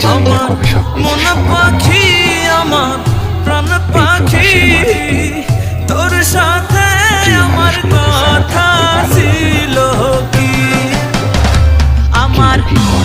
জানি না আমার কবে সবকিছু মন সমাধান হবে। পাখি, আমার প্রাণ এই পাখি, প্রবাসের জীবনে তোর সাথে প্রিয় আমার মানুষগুলোকে ছাড়া কথা থাকতে পারি না, ছিল কি? আমার কিন্তু কি